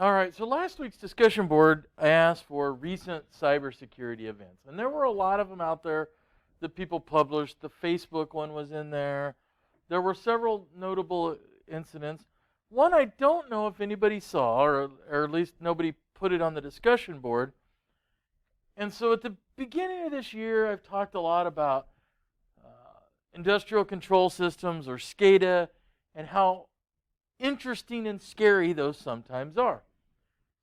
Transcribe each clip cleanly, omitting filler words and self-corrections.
All right, so last week's discussion board, I asked for recent cybersecurity events, and there were a lot of them out there that people published. The Facebook one was in there. There were several notable incidents. One I don't know if anybody saw, or at least nobody put it on the discussion board. And so at the beginning of this year, I've talked a lot about industrial control systems, or SCADA, and how interesting and scary those sometimes are.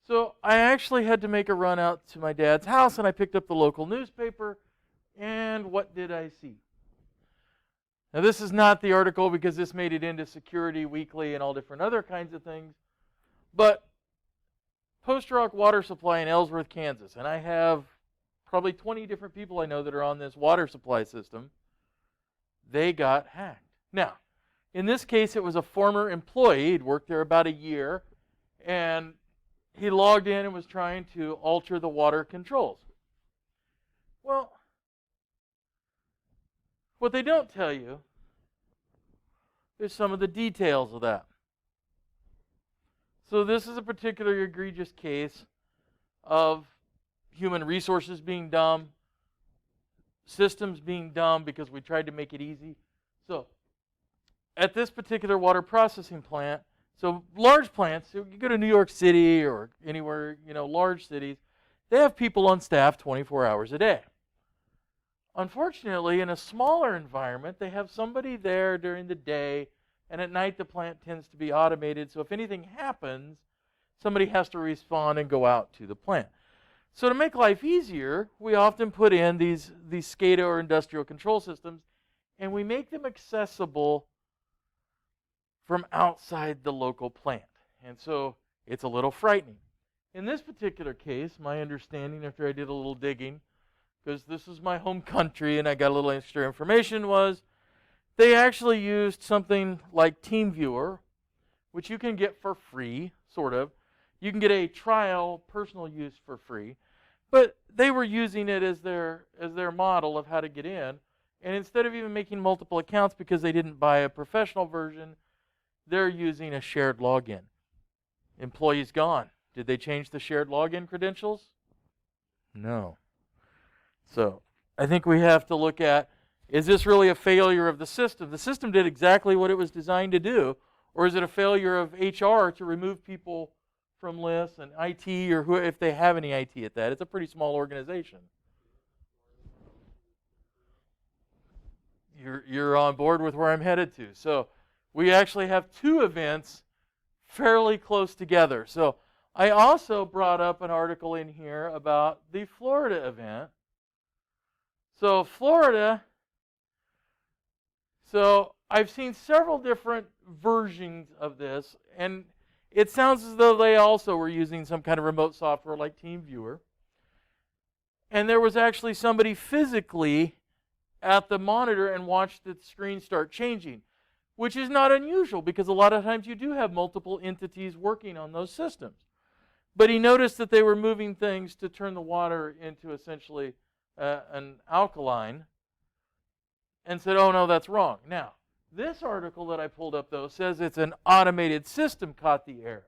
So I actually had to make a run out to my dad's house, and I picked up the local newspaper, and what did I see? Now, this is not the article because this made it into Security Weekly and all different other kinds of things, but Post Rock Water Supply in Ellsworth, Kansas, and I have probably 20 different people I know that are on this water supply system. They got hacked. Now, in this case, it was a former employee. He'd worked there about a year, and he logged in and was trying to alter the water controls. Well, what they don't tell you is some of the details of that. So this is a particularly egregious case of human resources being dumb, systems being dumb because we tried to make it easy. So at this particular water processing plant, so large plants, so you go to New York City or anywhere, large cities, they have people on staff 24 hours a day. Unfortunately, in a smaller environment, they have somebody there during the day, and at night the plant tends to be automated, so if anything happens, somebody has to respond and go out to the plant. So to make life easier, we often put in these SCADA or industrial control systems, and we make them accessible from outside the local plant. And so it's a little frightening. In this particular case, my understanding after I did a little digging, because this is my home country and I got a little extra information, was they actually used something like TeamViewer, which you can get for free, sort of. You can get a trial personal use for free, but they were using it as their model of how to get in. And instead of even making multiple accounts because they didn't buy a professional version, they're using a shared login. Employees gone. Did they change the shared login credentials? No. So I think we have to look at, is this really a failure of the system? The system did exactly what it was designed to do, or is it a failure of HR to remove people from lists and IT, or who, if they have any IT at that? It's a pretty small organization. You're on board with where I'm headed to. So we actually have two events fairly close together. So I also brought up an article in here about the Florida event. So Florida, so I've seen several different versions of this, and it sounds as though they also were using some kind of remote software like TeamViewer. And there was actually somebody physically at the monitor and watched the screen start changing, which is not unusual because a lot of times you do have multiple entities working on those systems. But he noticed that they were moving things to turn the water into essentially an alkaline, and said, oh no, that's wrong. Now, this article that I pulled up, though, says it's an automated system caught the error.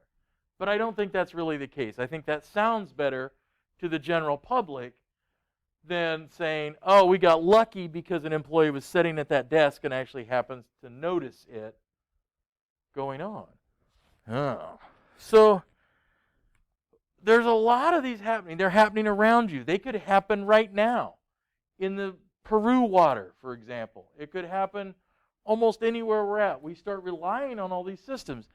But I don't think that's really the case. I think that sounds better to the general public than saying, oh, we got lucky because an employee was sitting at that desk and actually happens to notice it going on. Oh. So there's a lot of these happening. They're happening around you. They could happen right now in the Peru water, for example. It could happen almost anywhere we're at. We start relying on all these systems.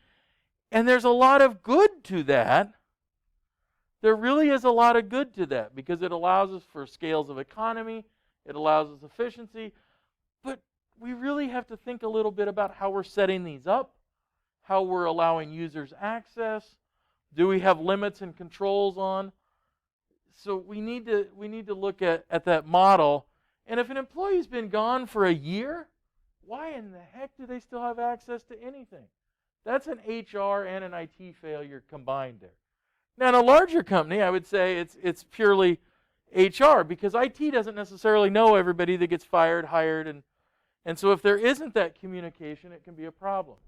And there's a lot of good to that. There really is a lot of good to that because it allows us for scales of economy. It allows us efficiency. But we really have to think a little bit about how we're setting these up, how we're allowing users access. Do we have limits and controls on? So we need to look at that model. And if an employee's been gone for a year, why in the heck do they still have access to anything? That's an HR and an IT failure combined there. Now, in a larger company, I would say it's purely HR because IT doesn't necessarily know everybody that gets fired, hired, and so if there isn't that communication, it can be a problem.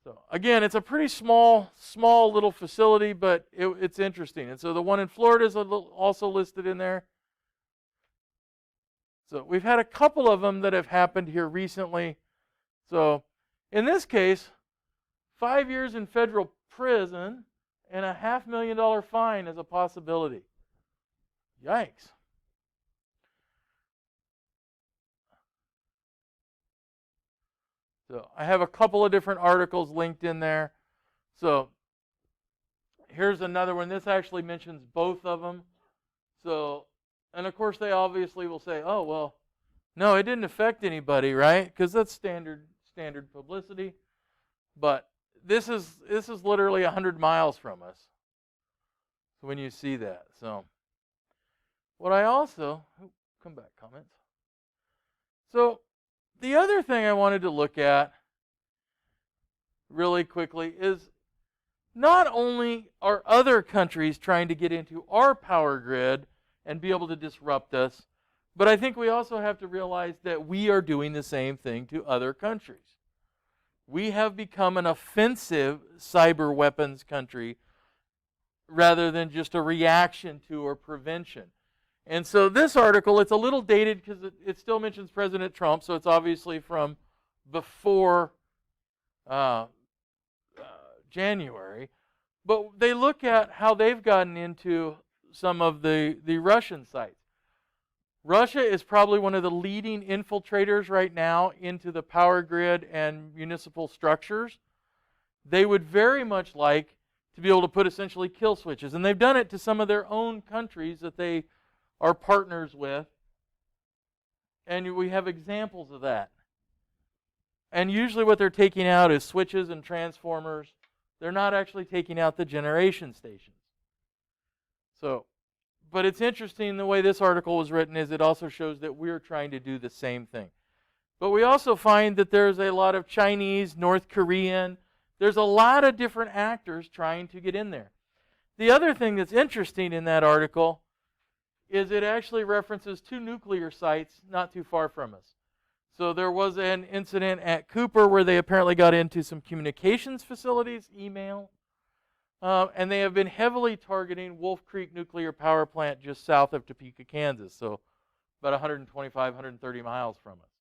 So again, it's a pretty small little facility, but it's interesting. And so the one in Florida is also listed in there. So we've had a couple of them that have happened here recently. So in this case, 5 years in federal prison and a $500,000 fine is a possibility. Yikes. So I have a couple of different articles linked in there. So here's another one. This actually mentions both of them. So, and of course they obviously will say, oh, well, no, it didn't affect anybody, right? Because that's standard publicity. But this is literally 100 miles from us when you see that. So what I also, come back, comments. So the other thing I wanted to look at really quickly is not only are other countries trying to get into our power grid and be able to disrupt us, but I think we also have to realize that we are doing the same thing to other countries. We have become an offensive cyber weapons country rather than just a reaction to or prevention. And so this article, it's a little dated because it still mentions President Trump, so it's obviously from before January. But they look at how they've gotten into some of the Russian sites. Russia is probably one of the leading infiltrators right now into the power grid and municipal structures. They would very much like to be able to put essentially kill switches. And they've done it to some of their own countries that they are partners with. And we have examples of that. And usually what they're taking out is switches and transformers. They're not actually taking out the generation stations. So, but it's interesting the way this article was written is it also shows that we're trying to do the same thing. But we also find that there's a lot of Chinese, North Korean, there's a lot of different actors trying to get in there. The other thing that's interesting in that article is it actually references 2 nuclear sites not too far from us. So there was an incident at Cooper where they apparently got into some communications facilities, email, and they have been heavily targeting Wolf Creek Nuclear Power Plant just south of Topeka, Kansas, so about 125, 130 miles from us.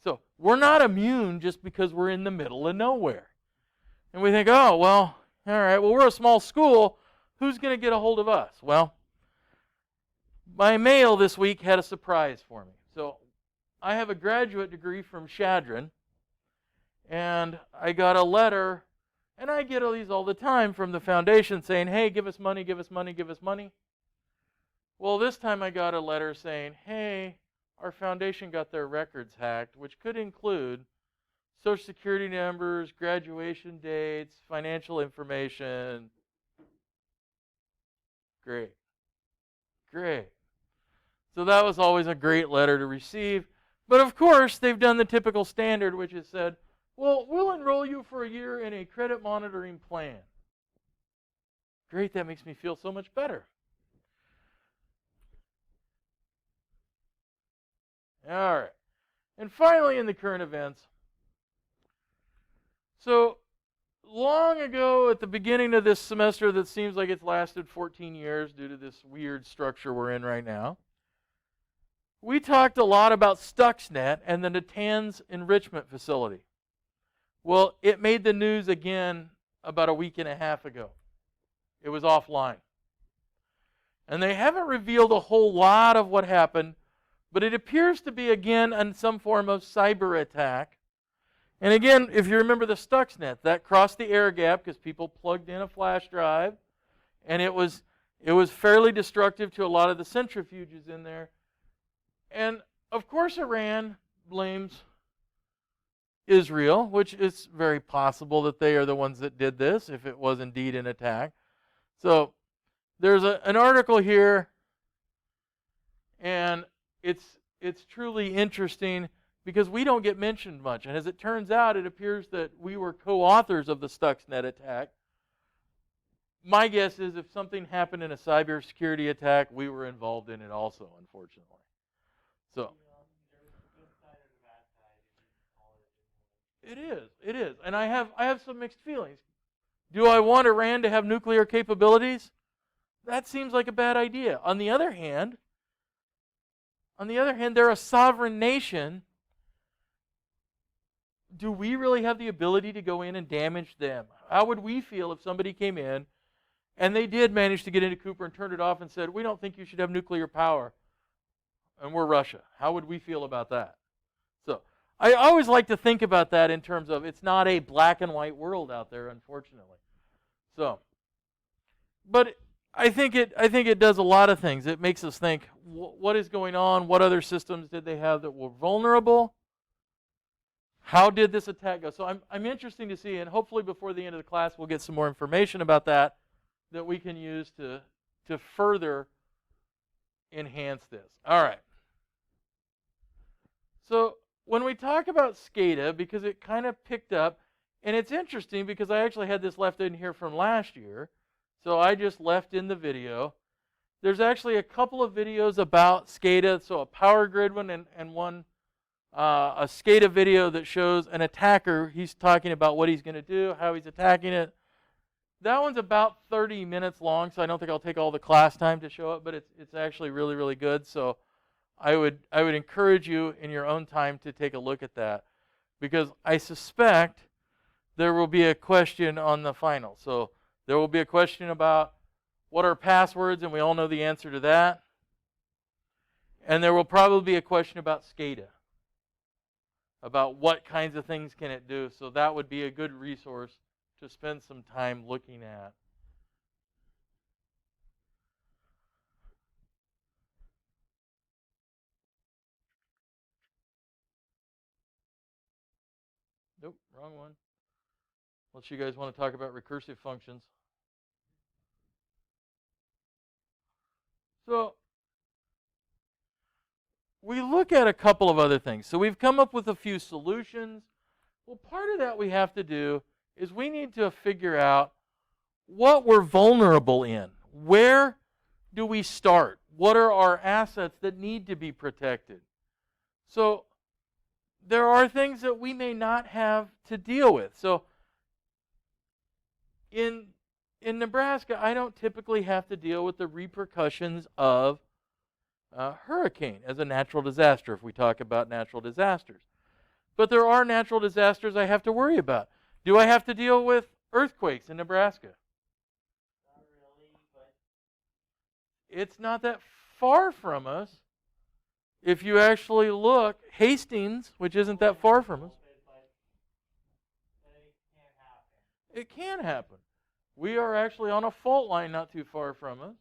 So we're not immune just because we're in the middle of nowhere. And we think, oh, well, all right, well, we're a small school. Who's going to get a hold of us? Well, my mail this week had a surprise for me. So I have a graduate degree from Chadron, and I got a letter, and I get these all the time from the foundation saying, hey, give us money, give us money, give us money. Well, this time I got a letter saying, hey, our foundation got their records hacked, which could include Social Security numbers, graduation dates, financial information. Great. Great. So that was always a great letter to receive. But of course, they've done the typical standard, which is said, well, we'll enroll you for a year in a credit monitoring plan. Great, that makes me feel so much better. All right. And finally, in the current events, so long ago at the beginning of this semester that seems like it's lasted 14 years due to this weird structure we're in right now, we talked a lot about Stuxnet and the Natanz enrichment facility. Well, it made the news again about a week and a half ago. It was offline. And they haven't revealed a whole lot of what happened, but it appears to be again in some form of cyber attack. And again, if you remember the Stuxnet, that crossed the air gap because people plugged in a flash drive, and it was fairly destructive to a lot of the centrifuges in there. And of course Iran blames Israel, which is very possible that they are the ones that did this if it was indeed an attack. So there's an article here, and it's truly interesting because we don't get mentioned much. And as it turns out, it appears that we were co-authors of the Stuxnet attack. My guess is if something happened in a cybersecurity attack, we were involved in it also, unfortunately. So It is. It is. And I have some mixed feelings. Do I want Iran to have nuclear capabilities? That seems like a bad idea. On the other hand, they're a sovereign nation. Do we really have the ability to go in and damage them? How would we feel if somebody came in and they did manage to get into Cooper and turned it off and said, we don't think you should have nuclear power, and we're Russia? How would we feel about that? So I always like to think about that in terms of it's not a black and white world out there, unfortunately. So, but I think it does a lot of things. It makes us think, what is going on? What other systems did they have that were vulnerable? How did this attack go? So I'm interested to see, and hopefully before the end of the class we'll get some more information about that we can use to further enhance this. All right. So when we talk about SCADA, because it kind of picked up, and it's interesting because I actually had this left in here from last year, so I just left in the video. There's actually a couple of videos about SCADA, so a power grid one and one a SCADA video that shows an attacker. He's talking about what he's going to do, how he's attacking it. That one's about 30 minutes long, so I don't think I'll take all the class time to show it, but it's actually really, really good. So I would encourage you in your own time to take a look at that, because I suspect there will be a question on the final. So there will be a question about what are passwords, and we all know the answer to that. And there will probably be a question about SCADA, about what kinds of things can it do. So that would be a good resource to spend some time looking at. Nope, wrong one. Unless you guys want to talk about recursive functions. So we look at a couple of other things. So we've come up with a few solutions. Well, part of that we have to do is we need to figure out what we're vulnerable in. Where do we start? What are our assets that need to be protected? So there are things that we may not have to deal with. So in Nebraska, I don't typically have to deal with the repercussions of hurricane as a natural disaster, if we talk about natural disasters. But there are natural disasters I have to worry about. Do I have to deal with earthquakes in Nebraska? Not really, but It's not that far from us. If you actually look, Hastings, which isn't that far from us, it can happen. We are actually on a fault line not too far from us.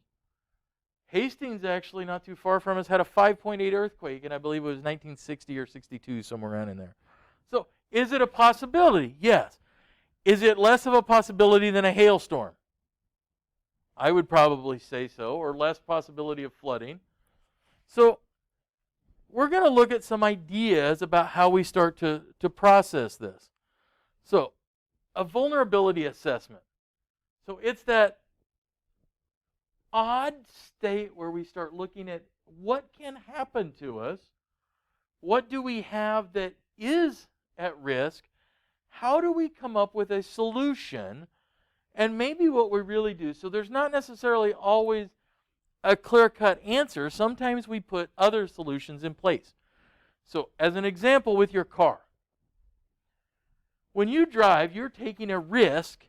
Hastings, actually not too far from us, had a 5.8 earthquake, and I believe it was 1960 or 62, somewhere around in there. So is it a possibility? Yes. Is it less of a possibility than a hailstorm? I would probably say so, or less possibility of flooding. So we're going to look at some ideas about how we start to process this. So a vulnerability assessment. So it's that odd state where we start looking at what can happen to us, what do we have that is at risk, how do we come up with a solution, and maybe what we really do. So there's not necessarily always a clear-cut answer. Sometimes we put other solutions in place. So as an example with your car, when you drive, you're taking a risk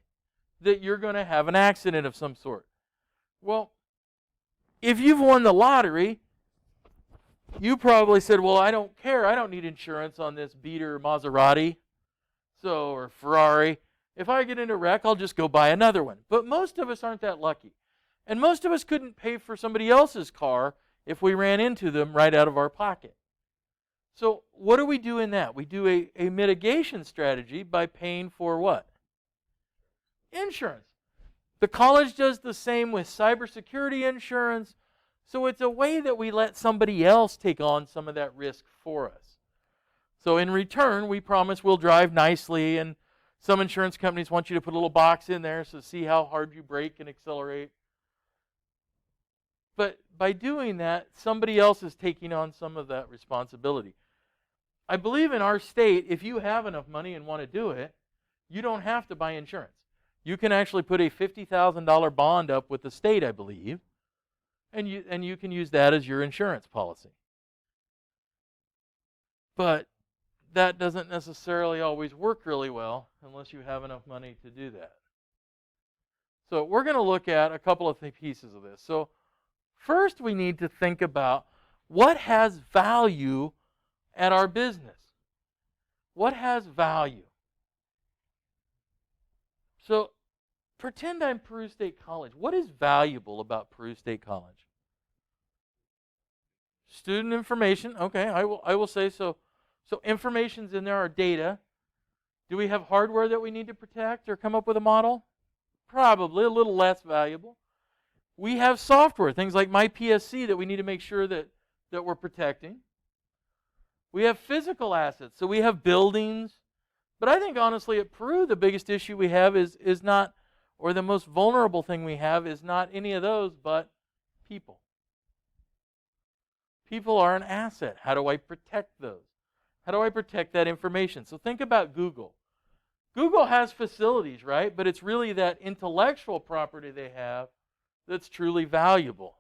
that you're going to have an accident of some sort. Well, if you've won the lottery, you probably said, well, I don't care. I don't need insurance on this beater Maserati, or Ferrari. If I get in a wreck, I'll just go buy another one. But most of us aren't that lucky. And most of us couldn't pay for somebody else's car if we ran into them right out of our pocket. So what do we do in that? We do a mitigation strategy by paying for what? Insurance. The college does the same with cybersecurity insurance. So it's a way that we let somebody else take on some of that risk for us. So in return, we promise we'll drive nicely, and some insurance companies want you to put a little box in there so see how hard you brake and accelerate. But by doing that, somebody else is taking on some of that responsibility. I believe in our state, if you have enough money and want to do it, you don't have to buy insurance. You can actually put a $50,000 bond up with the state, I believe, and you can use that as your insurance policy. But that doesn't necessarily always work really well unless you have enough money to do that. So we're going to look at a couple of pieces of this. So first we need to think about what has value at our business. What has value? So pretend I'm Peru State College. What is valuable about Peru State College? Student information. Okay, I will say so. So information's in there, our data. Do we have hardware that we need to protect or come up with a model? Probably a little less valuable. We have software, things like MyPSC, that we need to make sure that we're protecting. We have physical assets, so we have buildings. But I think honestly at Peru, the biggest issue we have is not, or the most vulnerable thing we have is not any of those, but people. People are an asset. How do I protect those? How do I protect that information? So think about Google. Google has facilities, right? But it's really that intellectual property they have that's truly valuable.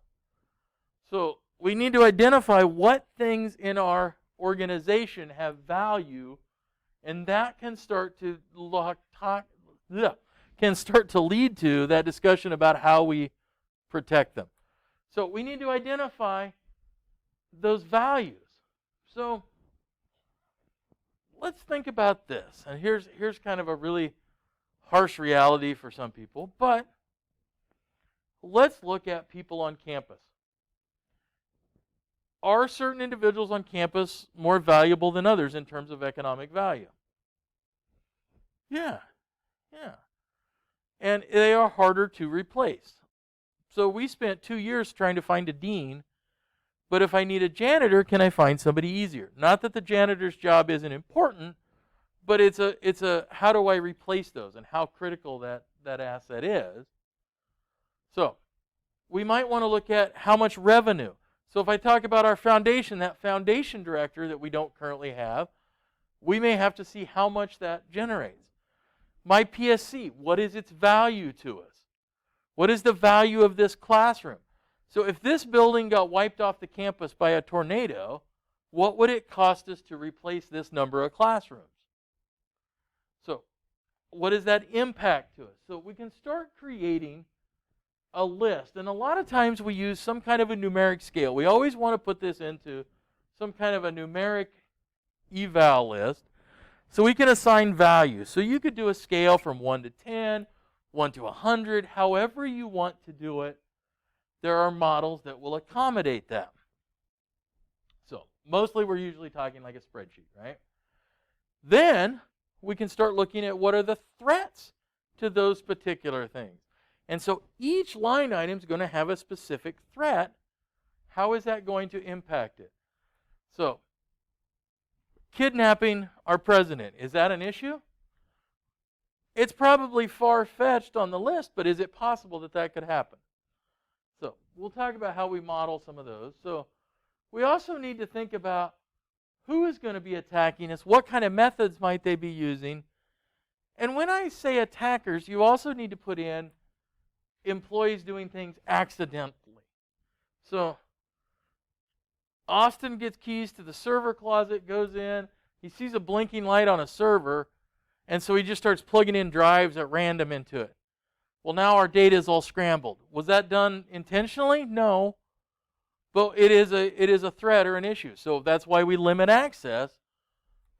So we need to identify what things in our organization have value, and that can start to lead to that discussion about how we protect them. So we need to identify those values. So let's think about this. And here's kind of a really harsh reality for some people, but let's look at people on campus. Are certain individuals on campus more valuable than others in terms of economic value? Yeah. And they are harder to replace. So we spent 2 years trying to find a dean, but if I need a janitor, can I find somebody easier? Not that the janitor's job isn't important, but it's a how do I replace those and how critical that asset is. So we might want to look at how much revenue. So if I talk about our foundation, that foundation director that we don't currently have, we may have to see how much that generates. MyPSC, what is its value to us? What is the value of this classroom? So if this building got wiped off the campus by a tornado, what would it cost us to replace this number of classrooms? So what does that impact to us? So we can start creating a list. And a lot of times we use some kind of a numeric scale. We always want to put this into some kind of a numeric eval list so we can assign values. So you could do a scale from 1 to 10, 1 to 100, however you want to do it. There are models that will accommodate that. So mostly we're usually talking like a spreadsheet, right? Then we can start looking at what are the threats to those particular things. And so each line item is going to have a specific threat. How is that going to impact it? So, kidnapping our president, is that an issue? It's probably far-fetched on the list, but is it possible that that could happen? So, we'll talk about how we model some of those. So, we also need to think about who is going to be attacking us, what kind of methods might they be using. And when I say attackers, you also need to put in employees doing things accidentally. So Austin gets keys to the server closet, goes in, he sees a blinking light on a server, and so he just starts plugging in drives at random into it. Well, now our data is all scrambled. Was that done intentionally? No. But it is a threat or an issue. So that's why we limit access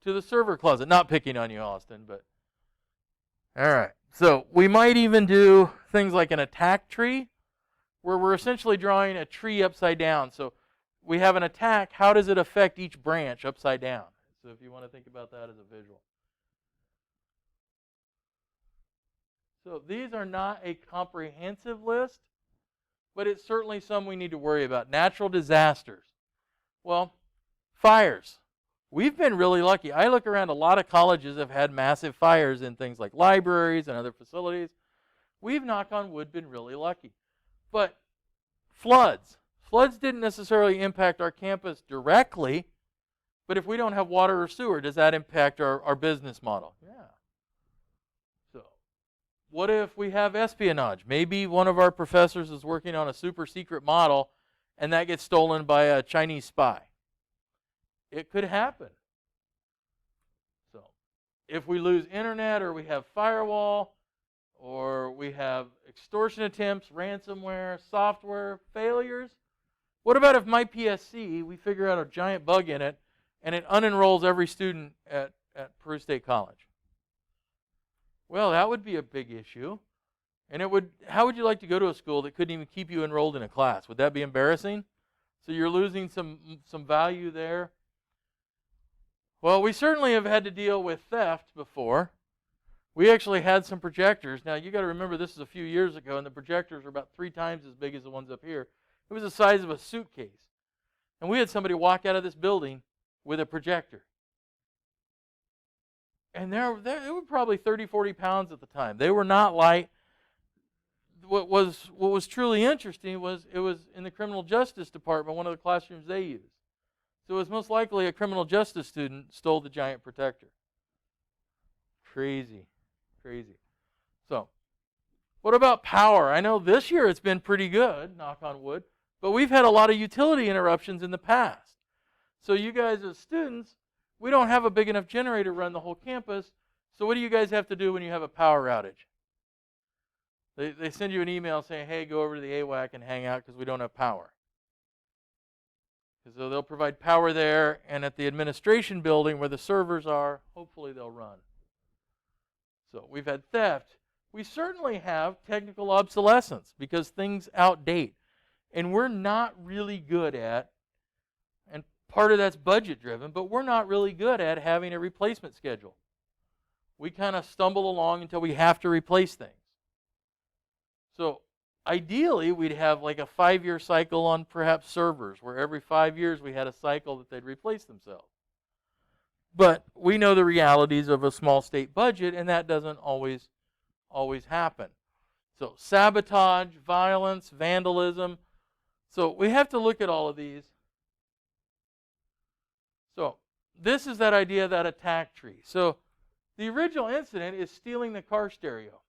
to the server closet. Not picking on you, Austin, but all right. So we might even do things like an attack tree, where we're essentially drawing a tree upside down. So we have an attack. How does it affect each branch upside down? So if you want to think about that as a visual. So these are not a comprehensive list, but it's certainly some we need to worry about. Natural disasters. Well, fires. We've been really lucky. I look around, a lot of colleges have had massive fires in things like libraries and other facilities. We've, knock on wood, been really lucky. But floods. Floods didn't necessarily impact our campus directly, But if we don't have water or sewer, does that impact our business model? Yeah. So what if we have espionage? Maybe one of our professors is working on a super secret model and that gets stolen by a Chinese spy. It could happen. So if we lose internet or we have firewall or we have extortion attempts, ransomware, software failures, what about if MyPSC, we figure out a giant bug in it and it unenrolls every student at Peru State College? Well, that would be a big issue. And how would you like to go to a school that couldn't even keep you enrolled in a class? Would that be embarrassing? So you're losing some value there. Well, we certainly have had to deal with theft before. We actually had some projectors. Now, you got to remember this is a few years ago, and the projectors were about 3 times as big as the ones up here. It was the size of a suitcase. And we had somebody walk out of this building with a projector. And they were probably 30, 40 pounds at the time. They were not light. What was truly interesting was it was in the criminal justice department, one of the classrooms they used. So it was most likely a criminal justice student stole the giant protector. Crazy. So, what about power? I know this year it's been pretty good, knock on wood, but we've had a lot of utility interruptions in the past. So you guys as students, we don't have a big enough generator to run the whole campus, so what do you guys have to do when you have a power outage? They send you an email saying, hey, go over to the AWAC and hang out because we don't have power. So they'll provide power there, and at the administration building where the servers are, hopefully they'll run. So we've had theft. We certainly have technical obsolescence because things outdate. And we're not really good at, and part of that's budget driven, but we're not really good at having a replacement schedule. We kind of stumble along until we have to replace things. So ideally, we'd have like a 5-year cycle on perhaps servers, where every 5 years we had a cycle that they'd replace themselves. But we know the realities of a small state budget, and that doesn't always happen. So sabotage, violence, vandalism. So we have to look at all of these. So this is that idea, that attack tree. So the original incident is stealing the car stereo.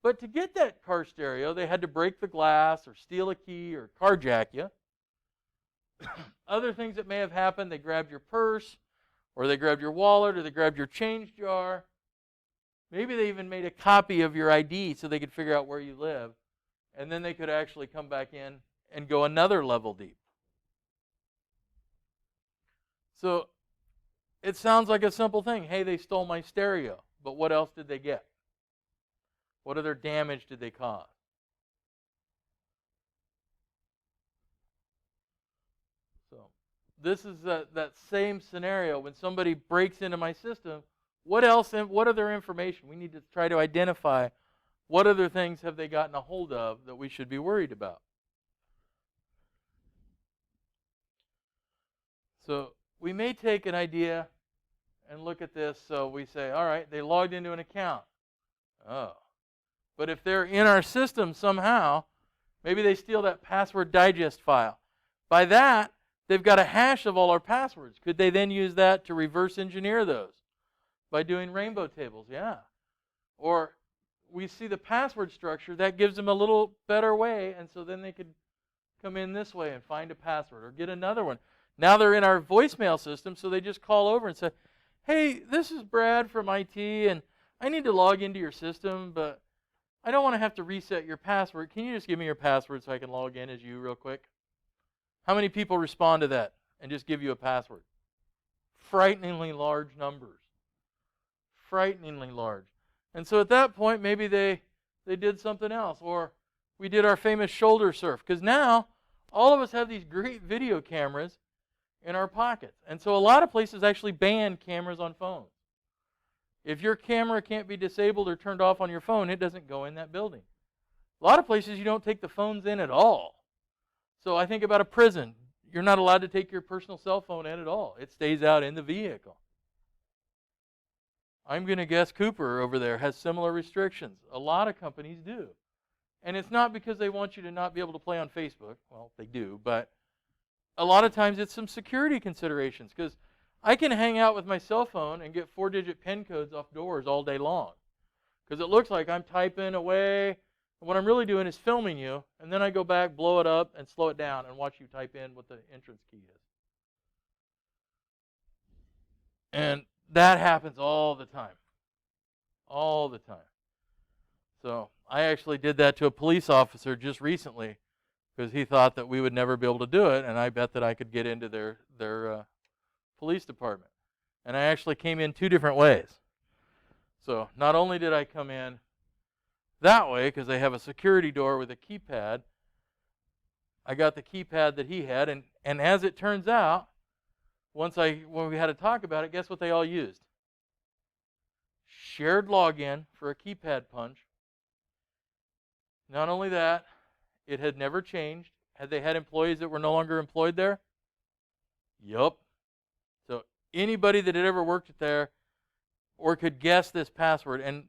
But to get that car stereo, they had to break the glass or steal a key or carjack you. Other things that may have happened, they grabbed your purse, or they grabbed your wallet, or they grabbed your change jar. Maybe they even made a copy of your ID so they could figure out where you live. And then they could actually come back in and go another level deep. So it sounds like a simple thing. Hey, they stole my stereo. But what else did they get? What other damage did they cause? So this is that same scenario. When somebody breaks into my system, what other information? We need to try to identify what other things have they gotten a hold of that we should be worried about. So we may take an idea and look at this. So we say, all right, they logged into an account. Oh. But if they're in our system somehow, maybe they steal that password digest file. By that, they've got a hash of all our passwords. Could they then use that to reverse engineer those by doing rainbow tables? Yeah. Or we see the password structure, that gives them a little better way, and so then they could come in this way and find a password or get another one. Now they're in our voicemail system, so they just call over and say, hey, this is Brad from IT, and I need to log into your system, but I don't want to have to reset your password. Can you just give me your password so I can log in as you real quick? How many people respond to that and just give you a password? Frighteningly large numbers. Frighteningly large. And so at that point, maybe they did something else. Or we did our famous shoulder surf. Because now, all of us have these great video cameras in our pockets. And so a lot of places actually ban cameras on phones. If your camera can't be disabled or turned off on your phone, it doesn't go in that building. A lot of places you don't take the phones in at all. So I think about a prison. You're not allowed to take your personal cell phone in at all. It stays out in the vehicle. I'm going to guess Cooper over there has similar restrictions. A lot of companies do. And it's not because they want you to not be able to play on Facebook. Well, they do, but a lot of times it's some security considerations, because I can hang out with my cell phone and get 4-digit PIN codes off doors all day long, because it looks like I'm typing away. What I'm really doing is filming you, and then I go back, blow it up, and slow it down and watch you type in what the entrance key is. And that happens all the time. All the time. So I actually did that to a police officer just recently, because he thought that we would never be able to do it, and I bet that I could get into their police department. And I actually came in 2 different ways. So not only did I come in that way, because they have a security door with a keypad, I got the keypad that he had, and as it turns out, when we had to talk about it, guess what they all used? Shared login for a keypad punch. Not only that, it had never changed. Had they had employees that were no longer employed there? Yup. So anybody that had ever worked there or could guess this password. And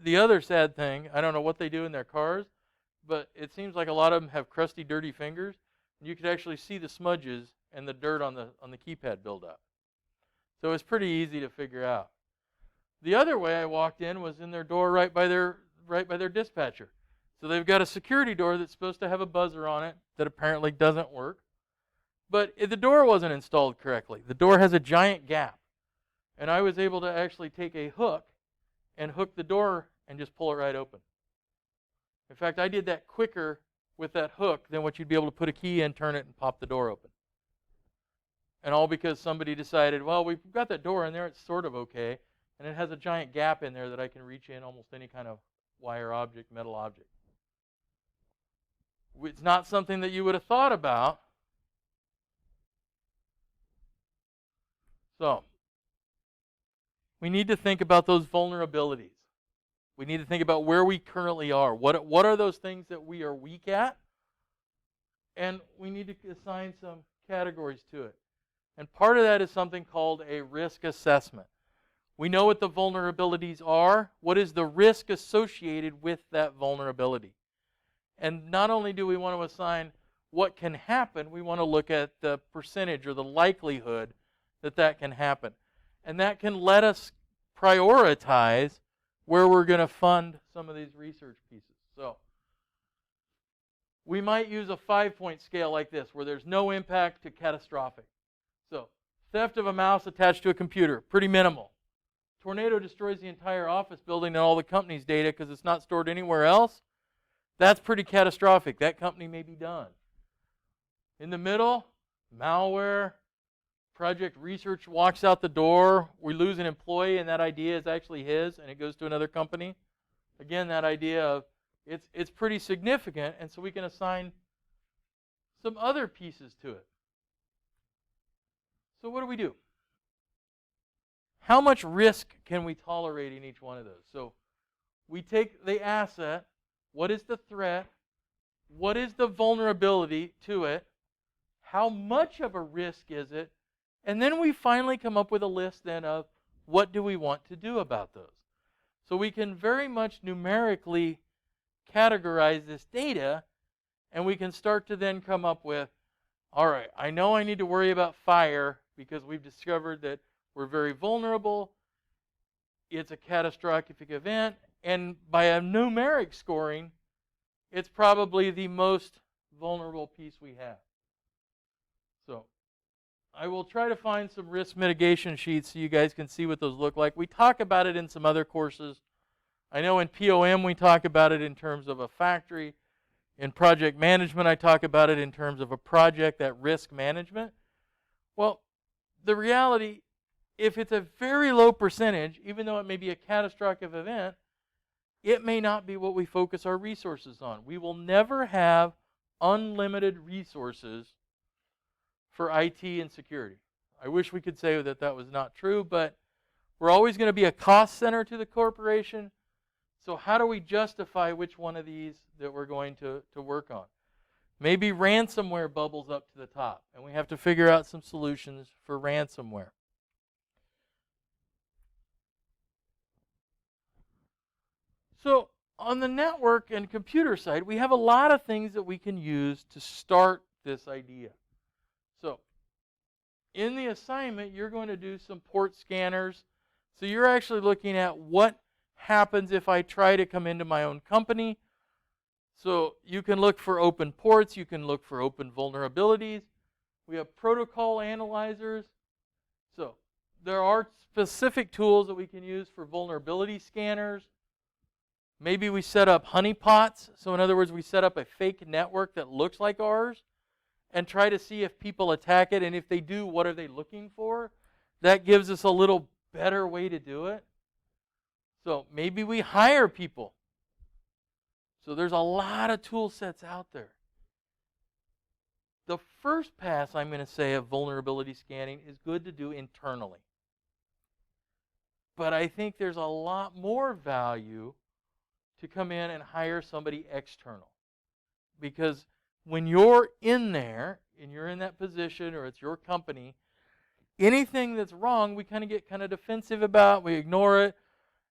the other sad thing, I don't know what they do in their cars, but it seems like a lot of them have crusty, dirty fingers. And you could actually see the smudges and the dirt on the keypad buildup. So it's pretty easy to figure out. The other way I walked in was in their door right by their dispatcher. So they've got a security door that's supposed to have a buzzer on it that apparently doesn't work. But the door wasn't installed correctly. The door has a giant gap. And I was able to actually take a hook and hook the door and just pull it right open. In fact, I did that quicker with that hook than what you'd be able to put a key in, turn it, and pop the door open. And all because somebody decided, well, we've got that door in there, it's sort of okay. And it has a giant gap in there that I can reach in almost any kind of wire object, metal object. It's not something that you would have thought about. So, we need to think about those vulnerabilities. We need to think about where we currently are. What are those things that we are weak at? And we need to assign some categories to it. And part of that is something called a risk assessment. We know what the vulnerabilities are. What is the risk associated with that vulnerability? And not only do we want to assign what can happen, we want to look at the percentage or the likelihood that that can happen. And that can let us prioritize where we're going to fund some of these research pieces. So we might use a 5-point scale like this, where there's no impact to catastrophic. So theft of a mouse attached to a computer, pretty minimal. Tornado destroys the entire office building and all the company's data because it's not stored anywhere else. That's pretty catastrophic. That company may be done. In the middle, malware, project research walks out the door. We lose an employee and that idea is actually his and it goes to another company. Again, that idea of it's pretty significant, and so we can assign some other pieces to it. So what do? How much risk can we tolerate in each one of those? So we take the asset. What is the threat? What is the vulnerability to it? How much of a risk is it? And then we finally come up with a list then of what do we want to do about those. So we can very much numerically categorize this data, and we can start to then come up with, all right, I know I need to worry about fire because we've discovered that we're very vulnerable. It's a catastrophic event. And by a numeric scoring, it's probably the most vulnerable piece we have. So I will try to find some risk mitigation sheets so you guys can see what those look like. We talk about it in some other courses. I know in POM we talk about it in terms of a factory. In project management, I talk about it in terms of a project, that risk management. Well, the reality, if it's a very low percentage, even though it may be a catastrophic event, it may not be what we focus our resources on. We will never have unlimited resources for IT and security. I wish we could say that that was not true, but we're always going to be a cost center to the corporation. So how do we justify which one of these that we're going to work on? Maybe ransomware bubbles up to the top, and we have to figure out some solutions for ransomware. So on the network and computer side, we have a lot of things that we can use to start this idea. in the assignment, you're going to do some port scanners. So you're actually looking at what happens if I try to come into my own company. So you can look for open ports. You can look for open vulnerabilities. We have protocol analyzers. So there are specific tools that we can use for vulnerability scanners. Maybe we set up honeypots. So in other words, we set up a fake network that looks like ours and try to see if people attack it. And if they do, what are they looking for? That gives us a little better way to do it. So maybe we hire people. So there's a lot of tool sets out there. The first pass, I'm going to say, of vulnerability scanning is good to do internally. But I think there's a lot more value to come in and hire somebody external. Because when you're in there, and you're in that position, or it's your company, anything that's wrong, we kind of get kind of defensive about, we ignore it,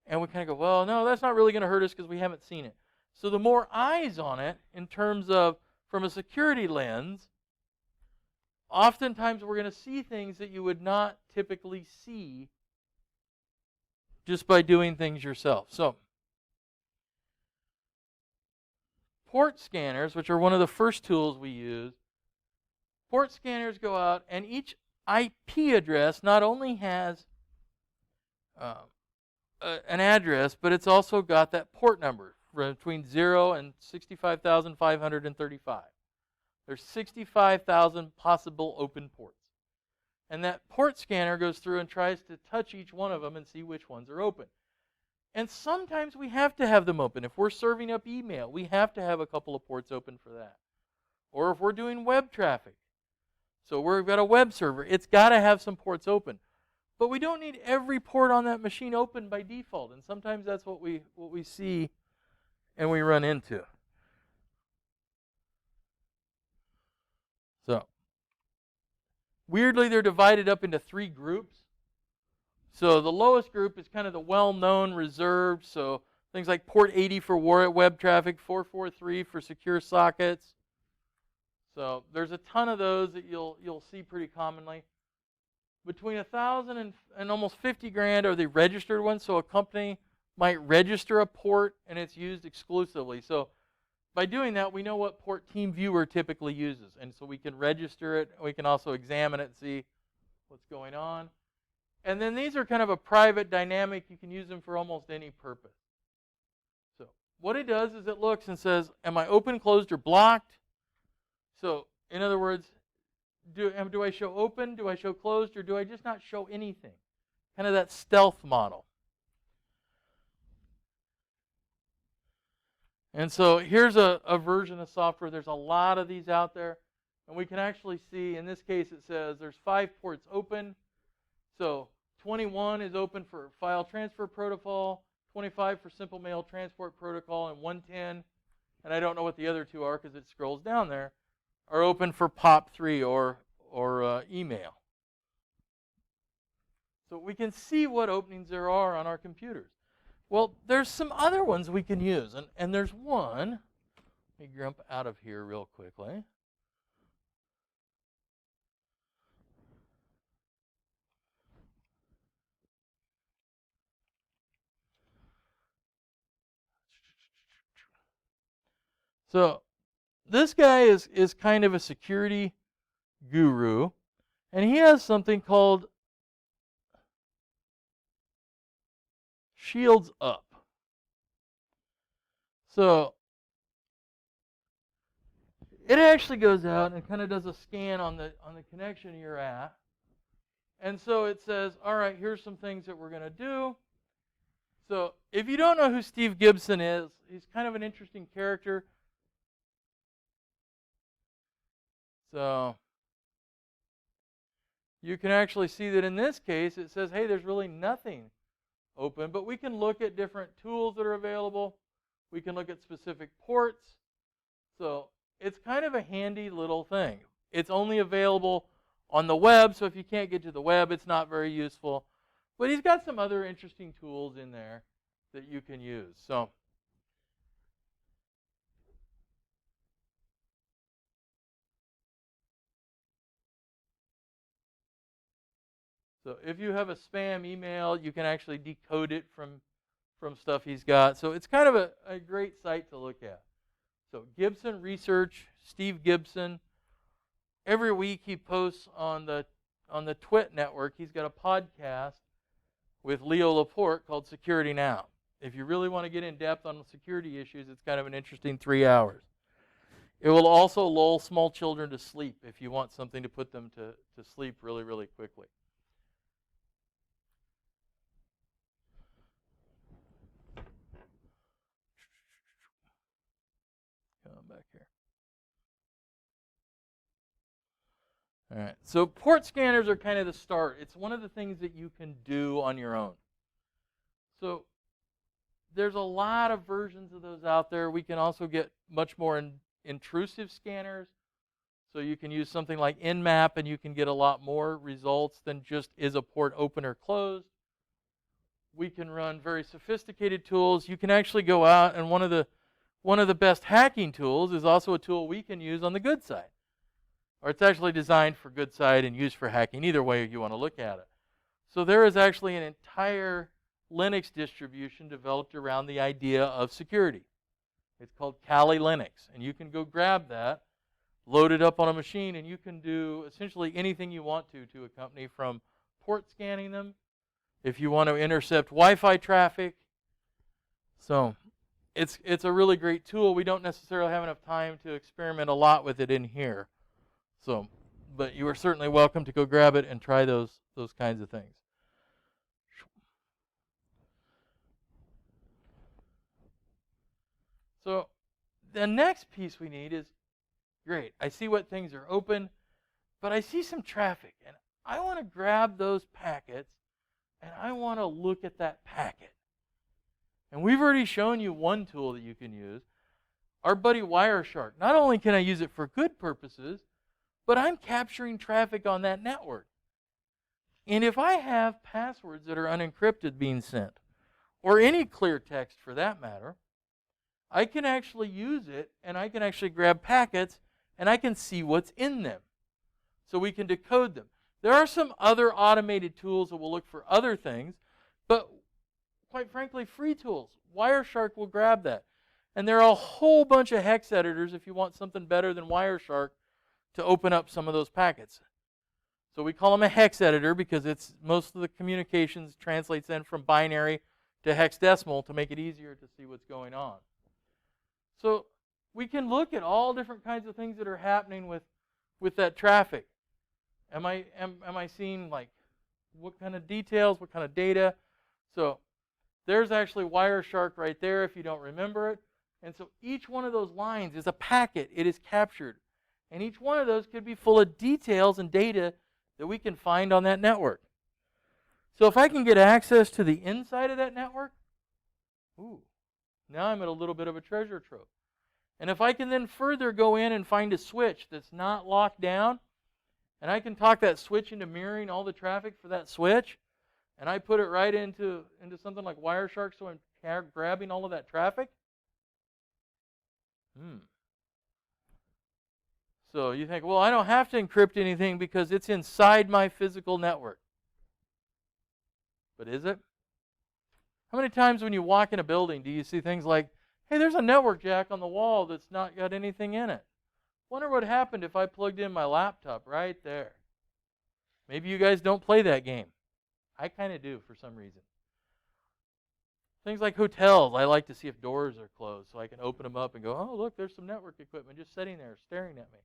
and we kind of go, well, no, that's not really going to hurt us because we haven't seen it. So the more eyes on it, in terms of, from a security lens, oftentimes we're going to see things that you would not typically see just by doing things yourself. So, port scanners, which are one of the first tools we use, port scanners go out, and each IP address not only has an address, but it's also got that port number between 0 and 65,535. There's 65,000 possible open ports. And that port scanner goes through and tries to touch each one of them and see which ones are open. And sometimes we have to have them open. If we're serving up email, we have to have a couple of ports open for that. Or if we're doing web traffic. So we've got a web server. It's got to have some ports open. But we don't need every port on that machine open by default. And sometimes that's what we see and we run into. So, weirdly, they're divided up into 3 groups. So the lowest group is kind of the well-known, reserved. So things like port 80 for web traffic, 443 for secure sockets. So there's a ton of those that you'll see pretty commonly. Between 1,000 and almost 50 grand are the registered ones. So a company might register a port and it's used exclusively. So by doing that, we know what port TeamViewer typically uses. And so we can register it. We can also examine it and see what's going on. And then these are kind of a private dynamic. You can use them for almost any purpose. So what it does is it looks and says, am I open, closed, or blocked? So in other words, do I show open, do I show closed, or do I just not show anything? Kind of that stealth model. And so here's a version of software. There's a lot of these out there. And we can actually see, in this case, it says there's 5 ports open. So 21 is open for file transfer protocol, 25 for simple mail transport protocol, and 110, and I don't know what the other 2 are because it scrolls down there, are open for POP3 or email. So we can see what openings there are on our computers. Well, there's some other ones we can use, and there's one. Let me jump out of here real quickly. So this guy is kind of a security guru, and he has something called Shields Up. So it actually goes out and kind of does a scan on the connection you're at. And so it says, all right, here's some things that we're going to do. So if you don't know who Steve Gibson is, he's kind of an interesting character. So you can actually see that in this case, it says, hey, there's really nothing open. But we can look at different tools that are available. We can look at specific ports. So it's kind of a handy little thing. It's only available on the web, so if you can't get to the web, it's not very useful. But he's got some other interesting tools in there that you can use. So So if you have a spam email, you can actually decode it from stuff he's got. So it's kind of a great site to look at. So Gibson Research, Steve Gibson. Every week he posts on the Twit network. He's got a podcast with Leo Laporte called Security Now. If you really want to get in depth on security issues, it's kind of an interesting 3 hours. It will also lull small children to sleep if you want something to put them to sleep really, really quickly. Come back here. All right, so port scanners are kind of the start. It's one of the things that you can do on your own. So there's a lot of versions of those out there. We can also get much more intrusive scanners. So you can use something like Nmap and you can get a lot more results than just is a port open or closed. We can run very sophisticated tools. You can actually go out, and one of the best hacking tools is also a tool we can use on the good side. Or it's actually designed for good side and used for hacking, either way you want to look at it. So there is actually an entire Linux distribution developed around the idea of security. It's called Kali Linux, and you can go grab that, load it up on a machine, and you can do essentially anything you want to a company, from port scanning them, if you want to intercept Wi-Fi traffic. So it's a really great tool. We don't necessarily have enough time to experiment a lot with it in here. So, but you are certainly welcome to go grab it and try those kinds of things. So the next piece we need is, great, I see what things are open, but I see some traffic, and I want to grab those packets, and I want to look at that packet. And we've already shown you one tool that you can use, our buddy Wireshark. Not only can I use it for good purposes, but I'm capturing traffic on that network. And if I have passwords that are unencrypted being sent, or any clear text for that matter, I can actually use it, and I can actually grab packets, and I can see what's in them. So we can decode them. There are some other automated tools that will look for other things, but quite frankly, free tools. Wireshark will grab that. And there are a whole bunch of hex editors if you want something better than Wireshark to open up some of those packets. So we call them a hex editor because it's most of the communications translates then from binary to hexadecimal to make it easier to see what's going on. So we can look at all different kinds of things that are happening with that traffic. Am I seeing, like, what kind of details, what kind of data? So there's actually Wireshark right there if you don't remember it. And so each one of those lines is a packet. It is captured. And each one of those could be full of details and data that we can find on that network. So if I can get access to the inside of that network, now I'm at a little bit of a treasure trove. And if I can then further go in and find a switch that's not locked down, and I can talk that switch into mirroring all the traffic for that switch, and I put it right into something like Wireshark, so I'm grabbing all of that traffic. So you think, well, I don't have to encrypt anything because it's inside my physical network. But is it? How many times when you walk in a building do you see things like, hey, there's a network jack on the wall that's not got anything in it? Wonder what happened if I plugged in my laptop right there. Maybe you guys don't play that game. I kind of do for some reason. Things like hotels, I like to see if doors are closed so I can open them up and go, oh, look, there's some network equipment just sitting there staring at me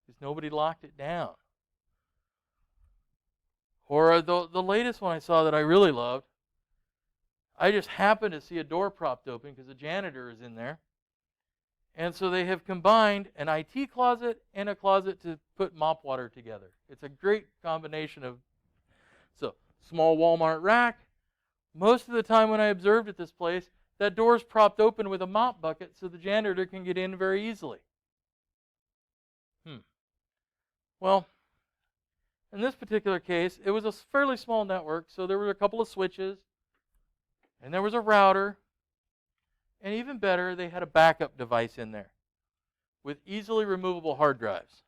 because nobody locked it down. Or the latest one I saw that I really loved, I just happened to see a door propped open because the janitor is in there. And so they have combined an IT closet and a closet to put mop water together. It's a great combination of, so small Walmart rack. Most of the time when I observed at this place, that door is propped open with a mop bucket so the janitor can get in very easily. Well, in this particular case, it was a fairly small network, so there were a couple of switches, and there was a router, and even better, they had a backup device in there with easily removable hard drives.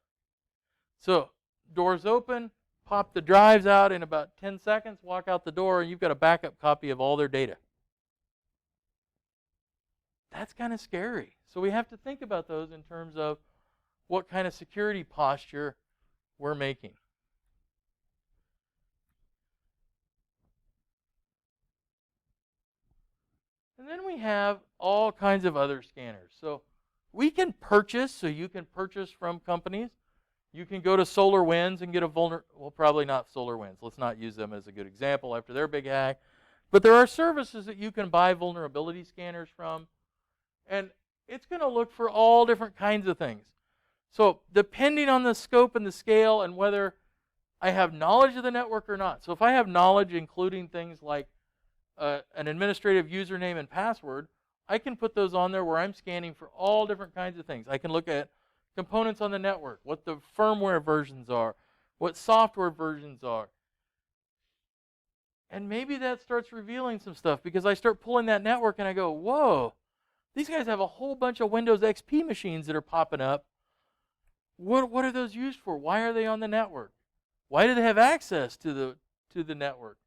So, doors open, pop the drives out in about 10 seconds, walk out the door, and you've got a backup copy of all their data. That's kind of scary. So we have to think about those in terms of what kind of security posture we're making. And then we have all kinds of other scanners. So we can purchase, so you can purchase from companies. You can go to SolarWinds and get a well, probably not SolarWinds. Let's not use them as a good example after their big hack. But there are services that you can buy vulnerability scanners from. And it's going to look for all different kinds of things. So depending on the scope and the scale and whether I have knowledge of the network or not. So if I have knowledge including things like an administrative username and password, I can put those on there where I'm scanning for all different kinds of things. I can look at components on the network, what the firmware versions are, what software versions are. And maybe that starts revealing some stuff because I start pulling that network and I go, whoa, these guys have a whole bunch of Windows XP machines that are popping up. What are those used for? Why are they on the network? Why do they have access to the network?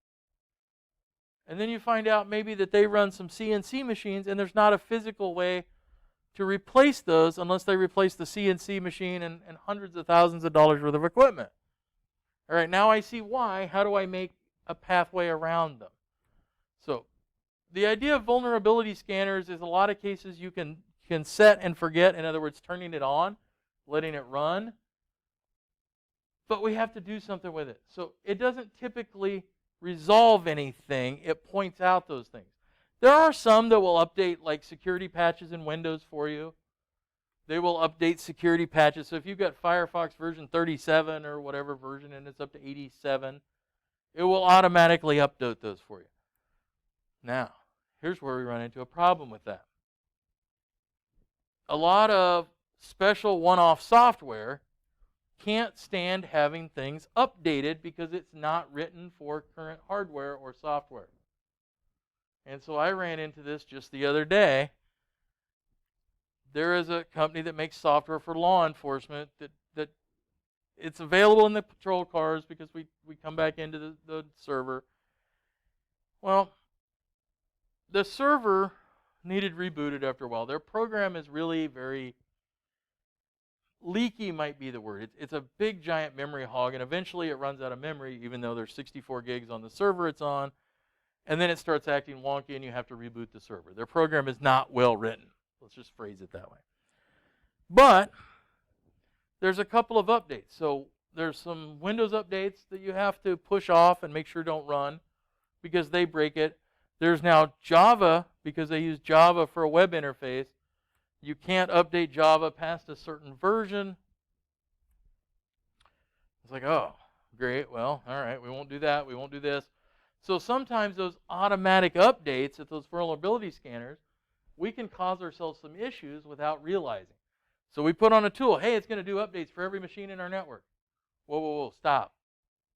And then you find out maybe that they run some CNC machines and there's not a physical way to replace those unless they replace the CNC machine and hundreds of thousands of dollars worth of equipment. All right, now I see why. How do I make a pathway around them? So the idea of vulnerability scanners is a lot of cases you can set and forget. In other words, turning it on, letting it run. But we have to do something with it. So it doesn't typically resolve anything. It points out those things. There are some that will update like security patches in Windows for you. They will update security patches. So if you've got Firefox version 37 or whatever version and it's up to 87, it will automatically update those for you. Now, here's where we run into a problem with that. A lot of special one-off software can't stand having things updated because it's not written for current hardware or software. And so I ran into this just the other day. There is a company that makes software for law enforcement that it's available in the patrol cars because we come back into the server. Well, the server needed rebooted after a while. Their program is really very leaky, might be the word. It's a big giant memory hog, and eventually it runs out of memory even though there's 64 gigs on the server it's on, and then it starts acting wonky and you have to reboot the server. Their program is not well written. Let's just phrase it that way. But there's a couple of updates. So there's some Windows updates that you have to push off and make sure don't run because they break it. There's now Java, because they use Java for a web interface. You can't update Java past a certain version. It's like, oh, great. Well, all right, we won't do that. We won't do this. So sometimes those automatic updates at those vulnerability scanners, we can cause ourselves some issues without realizing. So we put on a tool. Hey, it's going to do updates for every machine in our network. Whoa, whoa, whoa, stop.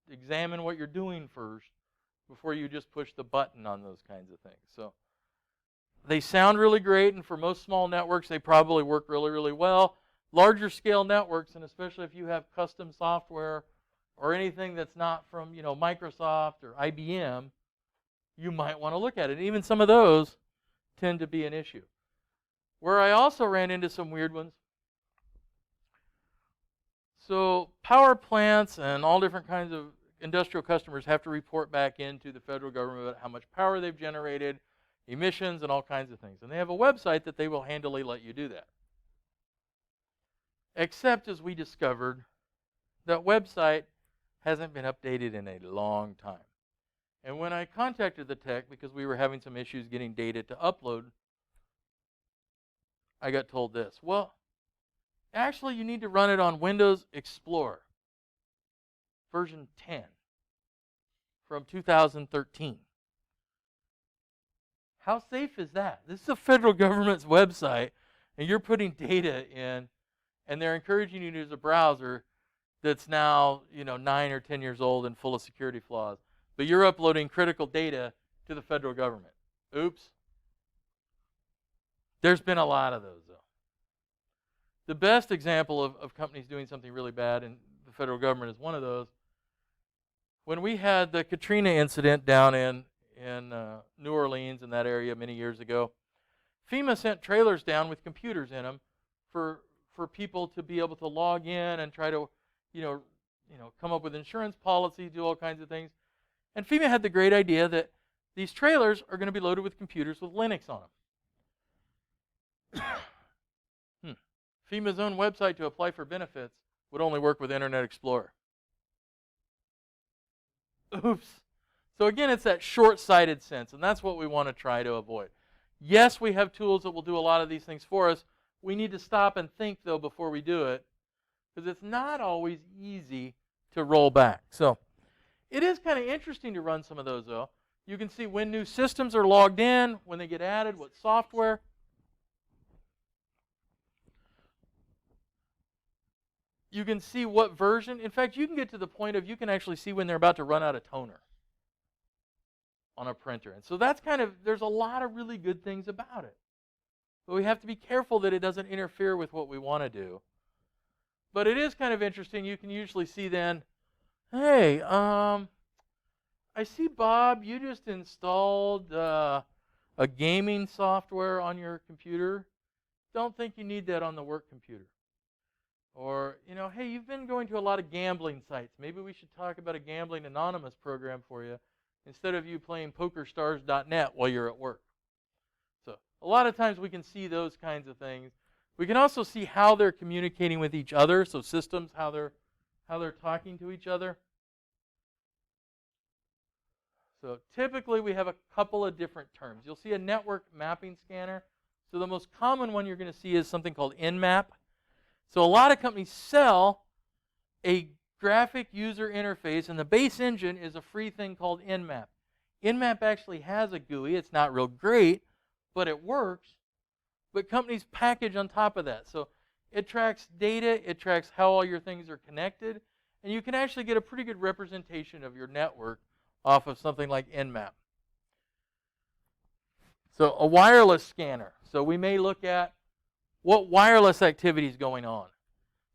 Examine what you're doing first before you just push the button on those kinds of things. So they sound really great, and for most small networks, they probably work really, really well. Larger scale networks, and especially if you have custom software or anything that's not from Microsoft or IBM, you might want to look at it. Even some of those tend to be an issue. Where I also ran into some weird ones. So power plants and all different kinds of industrial customers have to report back into the federal government about how much power they've generated, emissions, and all kinds of things. And they have a website that they will handily let you do that. Except, as we discovered, that website hasn't been updated in a long time. And when I contacted the tech, because we were having some issues getting data to upload, I got told this. Well, actually, you need to run it on Windows Explorer, version 10, from 2013. How safe is that? This is the federal government's website, and you're putting data in, and they're encouraging you to use a browser that's now 9 or 10 years old and full of security flaws. But you're uploading critical data to the federal government. Oops. There's been a lot of those, though. The best example of companies doing something really bad, and the federal government is one of those, When we had the Katrina incident down in New Orleans and that area many years ago, FEMA sent trailers down with computers in them for people to be able to log in and try to, come up with insurance policies, do all kinds of things. And FEMA had the great idea that these trailers are going to be loaded with computers with Linux on them. FEMA's own website to apply for benefits would only work with Internet Explorer. Oops. So again, it's that short-sighted sense, and that's what we want to try to avoid. Yes, we have tools that will do a lot of these things for us. We need to stop and think, though, before we do it, because it's not always easy to roll back. So it is kind of interesting to run some of those, though. You can see when new systems are logged in, when they get added, what software. You can see what version. In fact, you can get to the point of you can actually see when they're about to run out of toner on a printer. And so that's there's a lot of really good things about it. But we have to be careful that it doesn't interfere with what we want to do. But it is kind of interesting. You can usually see then, hey, I see, Bob, you just installed a gaming software on your computer. Don't think you need that on the work computer. Or, hey, you've been going to a lot of gambling sites. Maybe we should talk about a Gambling Anonymous program for you instead of you playing PokerStars.net while you're at work. So a lot of times we can see those kinds of things. We can also see how they're communicating with each other, so systems, how they're talking to each other. So typically we have a couple of different terms. You'll see a network mapping scanner. So the most common one you're going to see is something called Nmap. So a lot of companies sell a graphic user interface, and the base engine is a free thing called Nmap. Nmap actually has a GUI. It's not real great, but it works. But companies package on top of that. So it tracks data, it tracks how all your things are connected, and you can actually get a pretty good representation of your network off of something like Nmap. So a wireless scanner. So we may look at what wireless activity is going on.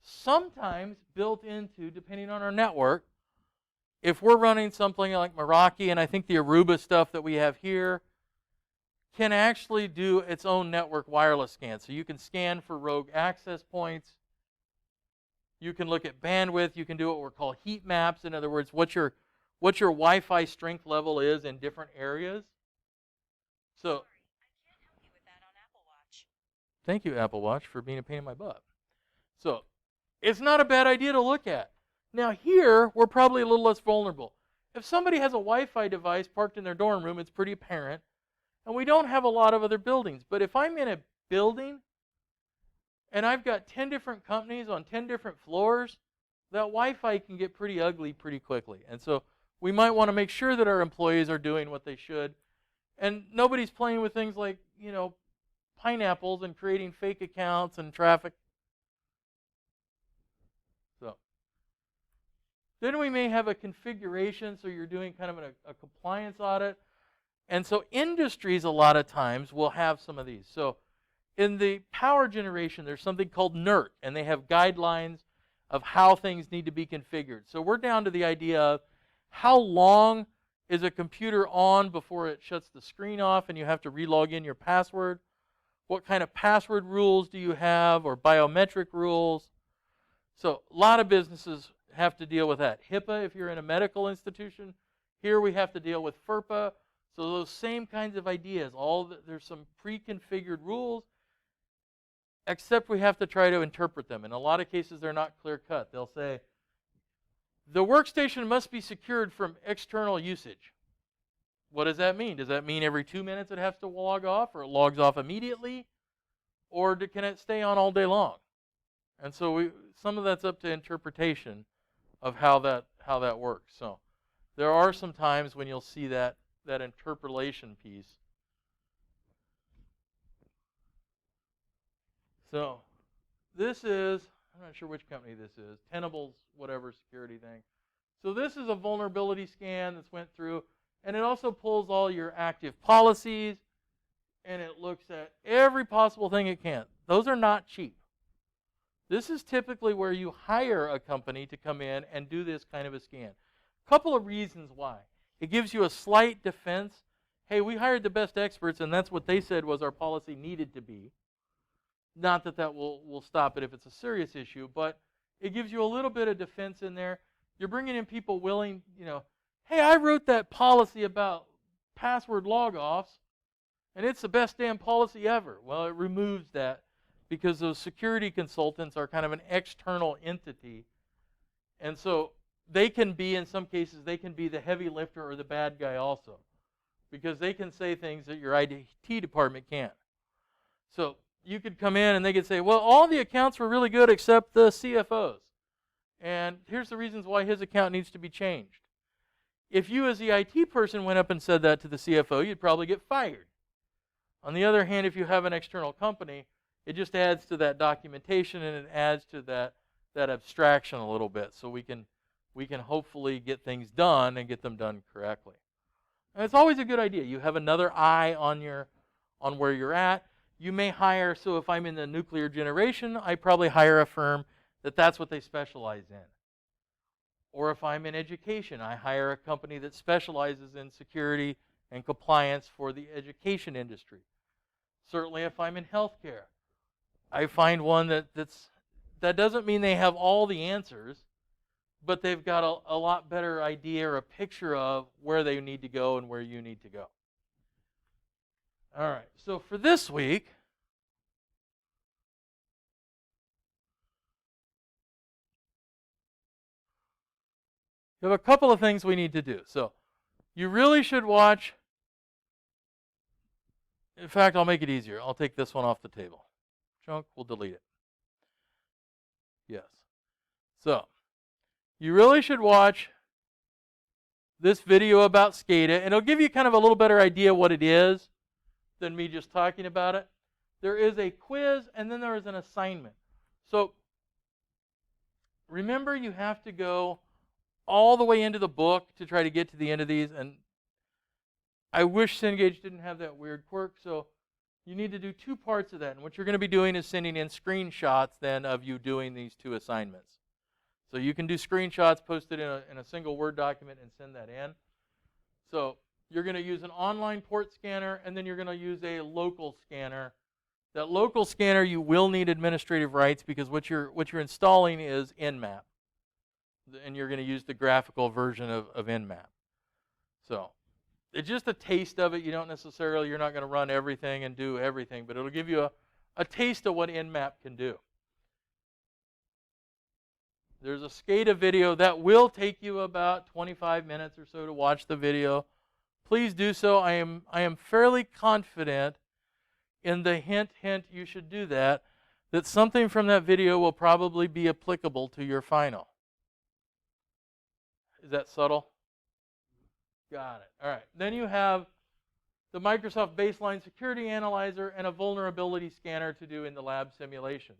Sometimes built into, depending on our network, if we're running something like Meraki, and I think the Aruba stuff that we have here can actually do its own network wireless scan. So you can scan for rogue access points. You can look at bandwidth. You can do what we're called heat maps. In other words, what your Wi-Fi strength level is in different areas. So thank you, Apple Watch, for being a pain in my butt. So it's not a bad idea to look at. Now here, we're probably a little less vulnerable. If somebody has a Wi-Fi device parked in their dorm room, it's pretty apparent. And we don't have a lot of other buildings. But if I'm in a building and I've got 10 different companies on 10 different floors, that Wi-Fi can get pretty ugly pretty quickly. And so we might want to make sure that our employees are doing what they should. And nobody's playing with things like, pineapples and creating fake accounts and traffic. So then we may have a configuration, so you're doing kind of a compliance audit. And so industries a lot of times will have some of these. So in the power generation, there's something called NERT, and they have guidelines of how things need to be configured. So we're down to the idea of how long is a computer on before it shuts the screen off and you have to re-log in your password. What kind of password rules do you have, or biometric rules? So a lot of businesses have to deal with that. HIPAA, if you're in a medical institution. Here we have to deal with FERPA. So those same kinds of ideas. There's some pre-configured rules, except we have to try to interpret them. In a lot of cases, they're not clear-cut. They'll say, the workstation must be secured from external usage. What does that mean? Does that mean every 2 minutes it has to log off, or it logs off immediately? Or can it stay on all day long? And so some of that's up to interpretation of how that works. So there are some times when you'll see that interpolation piece. So this is, I'm not sure which company this is, Tenable's whatever security thing. So this is a vulnerability scan that's went through, and it also pulls all your active policies, and it looks at every possible thing it can. Those are not cheap. This is typically where you hire a company to come in and do this kind of a scan. couple of reasons why. It gives you a slight defense. Hey, we hired the best experts, and that's what they said was our policy needed to be. Not that that will stop it if it's a serious issue, but it gives you a little bit of defense in there. You're bringing in people willing, hey, I wrote that policy about password log-offs, and it's the best damn policy ever. Well, it removes that because those security consultants are kind of an external entity. And so they can be, in some cases, they can be the heavy lifter or the bad guy also, because they can say things that your IT department can't. So you could come in and they could say, well, all the accounts were really good except the CFO's. And here's the reasons why his account needs to be changed. If you as the IT person went up and said that to the CFO, you'd probably get fired. On the other hand, if you have an external company, it just adds to that documentation and it adds to that abstraction a little bit, so we can hopefully get things done and get them done correctly. And it's always a good idea. You have another eye on where you're at. You may hire, so if I'm in the nuclear generation, I probably hire a firm that's what they specialize in. Or if I'm in education, I hire a company that specializes in security and compliance for the education industry. Certainly if I'm in healthcare, I find one that doesn't mean they have all the answers, but they've got a lot better idea or a picture of where they need to go and where you need to go. All right, so for this week, we have a couple of things we need to do. So you really should watch. In fact, I'll make it easier. I'll take this one off the table. Chunk, we'll delete it. Yes. So you really should watch this video about SCADA, and it'll give you kind of a little better idea what it is than me just talking about it. There is a quiz, and then there is an assignment. So remember, you have to go all the way into the book to try to get to the end of these, and I wish Cengage didn't have that weird quirk, so you need to do 2 parts of that. And what you're going to be doing is sending in screenshots then of you doing these 2 assignments. So you can do screenshots, post it in a single Word document, and send that in. So you're going to use an online port scanner, and then you're going to use a local scanner. That local scanner, you will need administrative rights because what you're installing is Nmap. And you're going to use the graphical version of Nmap. So it's just a taste of it. You're not going to run everything and do everything, but it'll give you a taste of what Nmap can do. There's a SCADA video that will take you about 25 minutes or so to watch the video. Please do so. I am fairly confident in the hint, you should do that something from that video will probably be applicable to your final. Is that subtle? Got it. All right. Then you have the Microsoft Baseline Security Analyzer and a vulnerability scanner to do in the lab simulations.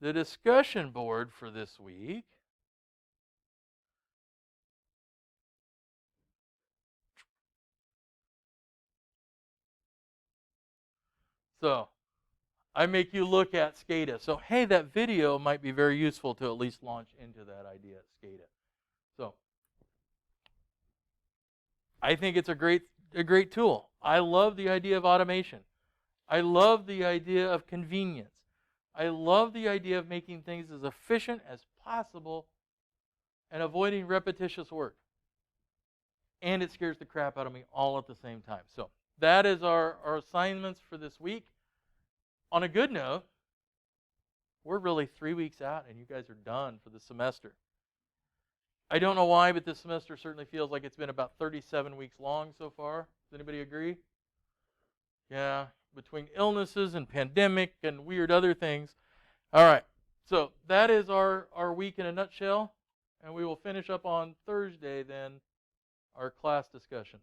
The discussion board for this week . So I make you look at SCADA. So, hey, that video might be very useful to at least launch into that idea at SCADA. So I think it's a great tool. I love the idea of automation. I love the idea of convenience. I love the idea of making things as efficient as possible and avoiding repetitious work. And it scares the crap out of me all at the same time. So that is our assignments for this week. On a good note, we're really 3 weeks out and you guys are done for the semester. I don't know why, but this semester certainly feels like it's been about 37 weeks long so far. Does anybody agree? Yeah, between illnesses and pandemic and weird other things. All right, so that is our week in a nutshell, and we will finish up on Thursday then our class discussion.